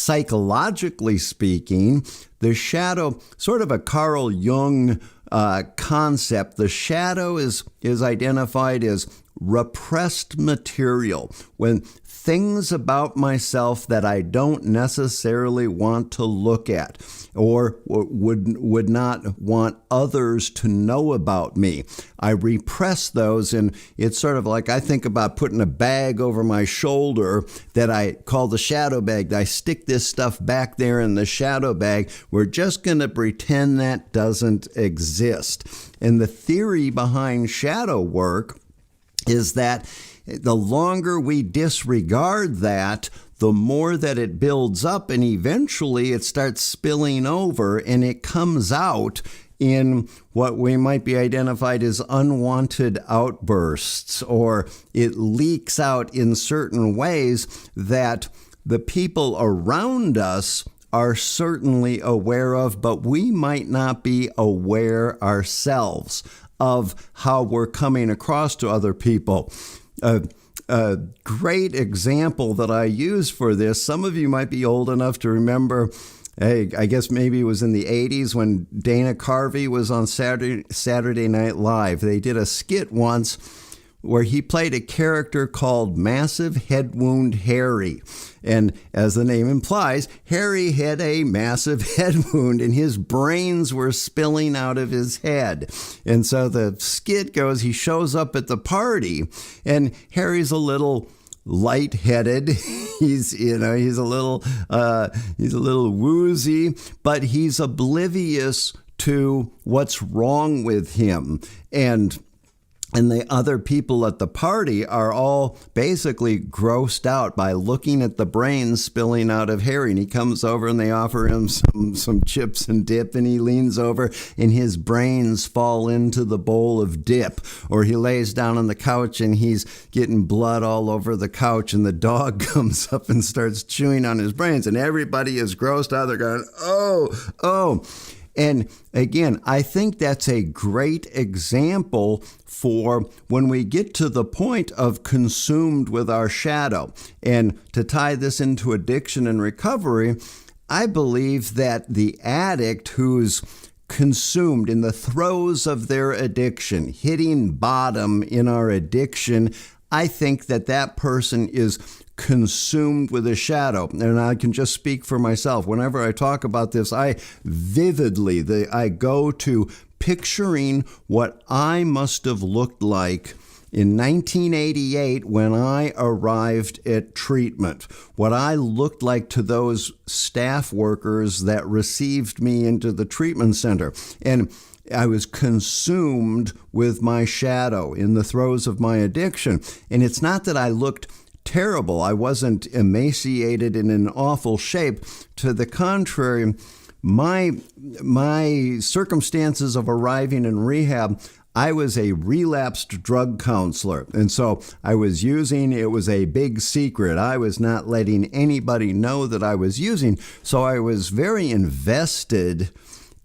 psychologically speaking, the shadow, sort of a Carl Jung concept, the shadow is identified as repressed material. When things about myself that I don't necessarily want to look at or would not want others to know about me, I repress those, and it's sort of like I think about putting a bag over my shoulder that I call the shadow bag. I stick this stuff back there in the shadow bag. We're just going to pretend that doesn't exist. And the theory behind shadow work is that the longer we disregard that, the more that it builds up, and eventually it starts spilling over and it comes out in what we might be identified as unwanted outbursts, or it leaks out in certain ways that the people around us are certainly aware of, but we might not be aware ourselves of how we're coming across to other people. A great example that I use for this, some of you might be old enough to remember, I guess maybe it was in the 80s when Dana Carvey was on Saturday Night Live. They did a skit once where he played a character called Massive Head Wound Harry. And as the name implies, Harry had a massive head wound and his brains were spilling out of his head. And so the skit goes, he shows up at the party and Harry's a little lightheaded. He's a little woozy, but he's oblivious to what's wrong with him. And the other people at the party are all basically grossed out by looking at the brains spilling out of Harry. And he comes over and they offer him some chips and dip, and he leans over and his brains fall into the bowl of dip. Or he lays down on the couch and he's getting blood all over the couch, and the dog comes up and starts chewing on his brains, and everybody is grossed out. They're going, oh. And again, I think that's a great example for when we get to the point of consumed with our shadow. And to tie this into addiction and recovery, I believe that the addict who's consumed in the throes of their addiction, hitting bottom in our addiction, I think that person is consumed with a shadow. And I can just speak for myself. Whenever I talk about this, I go to picturing what I must have looked like in 1988 when I arrived at treatment, what I looked like to those staff workers that received me into the treatment center. And I was consumed with my shadow in the throes of my addiction. And it's not that I looked terrible. I wasn't emaciated and in awful shape. To the contrary, my circumstances of arriving in rehab, I was a relapsed drug counselor. And so I was using, it was a big secret. I was not letting anybody know that I was using. So I was very invested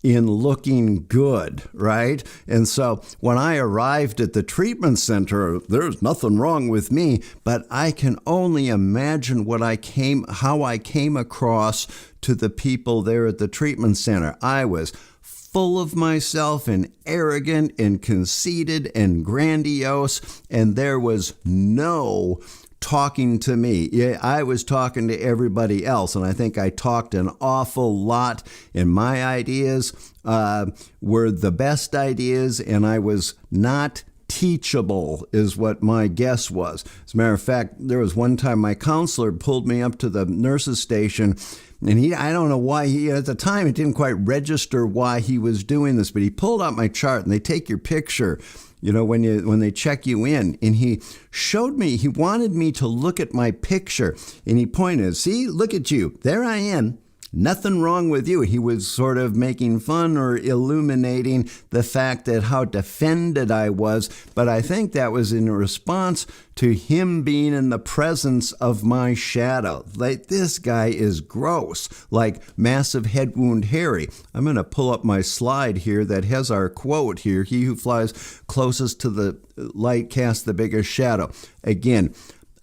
in looking good, right? And so when I arrived at the treatment center, there's nothing wrong with me, but I can only imagine how I came across to the people there at the treatment center. I was full of myself and arrogant and conceited and grandiose, and there was no talking to me. Yeah, I was talking to everybody else, and I think I talked an awful lot, and my ideas were the best ideas, and I was not teachable is what my guess was. As a matter of fact, there was one time my counselor pulled me up to the nurse's station, and I don't know why at the time it didn't quite register why he was doing this, but he pulled out my chart, and they take your picture, when they check you in, and he showed me, he wanted me to look at my picture, and he pointed, see, look at you, there I am. Nothing wrong with you. He was sort of making fun or illuminating the fact that how defended I was, but I think that was in response to him being in the presence of my shadow. Like, this guy is gross, like Massive Head Wound Harry. I'm going to pull up my slide here that has our quote here, "He who flies closest to the light casts the biggest shadow." Again,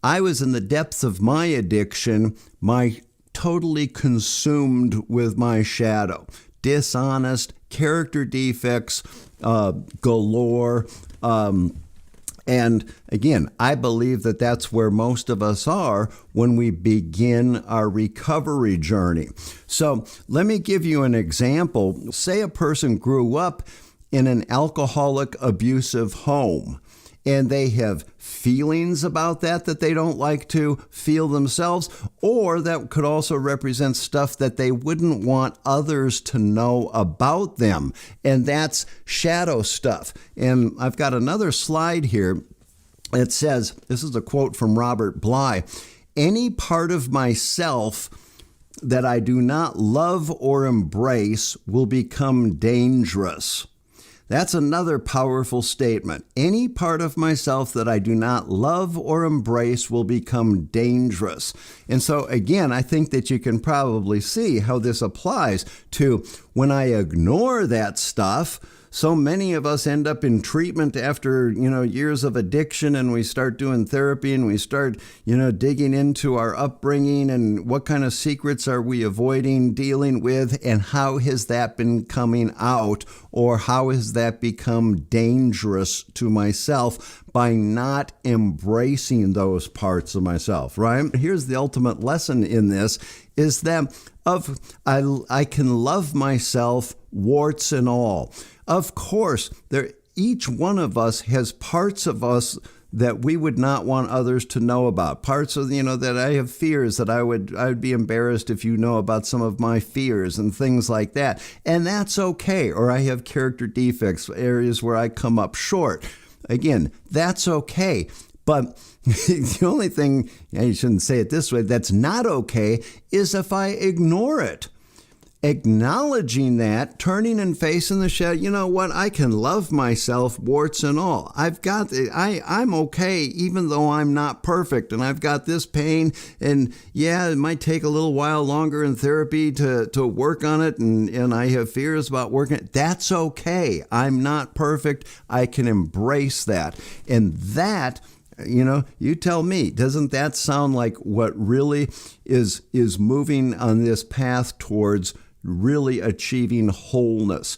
I was in the depths of my addiction. My totally consumed with my shadow. Dishonest, character defects galore. And again, I believe that that's where most of us are when we begin our recovery journey. So let me give you an example. Say a person grew up in an alcoholic, abusive home, and they have feelings about that they don't like to feel themselves, or that could also represent stuff that they wouldn't want others to know about them, and that's shadow stuff. And I've got another slide here. It says, this is a quote from Robert Bly, "Any part of myself that I do not love or embrace will become dangerous." That's another powerful statement. Any part of myself that I do not love or embrace will become dangerous. And so, again, I think that you can probably see how this applies to when I ignore that stuff. So many of us end up in treatment after, years of addiction, and we start doing therapy and we start, digging into our upbringing and what kind of secrets are we avoiding dealing with, and how has that been coming out, or how has that become dangerous to myself by not embracing those parts of myself, right? Here's the ultimate lesson in this is that I can love myself, warts and all. Of course, each one of us has parts of us that we would not want others to know about. Parts of, that I have fears that I would be embarrassed if you know about some of my fears and things like that. And that's okay. Or I have character defects, areas where I come up short. Again, that's okay. But the only thing, you shouldn't say it this way, that's not okay is if I ignore it. Acknowledging that, turning and facing the shadow, you know what? I can love myself, warts and all. I'm okay, even though I'm not perfect, and I've got this pain, and yeah, it might take a little while longer in therapy to work on it, and I have fears about working it. That's okay. I'm not perfect. I can embrace that. And that, you tell me, doesn't that sound like what really is moving on this path towards really achieving wholeness?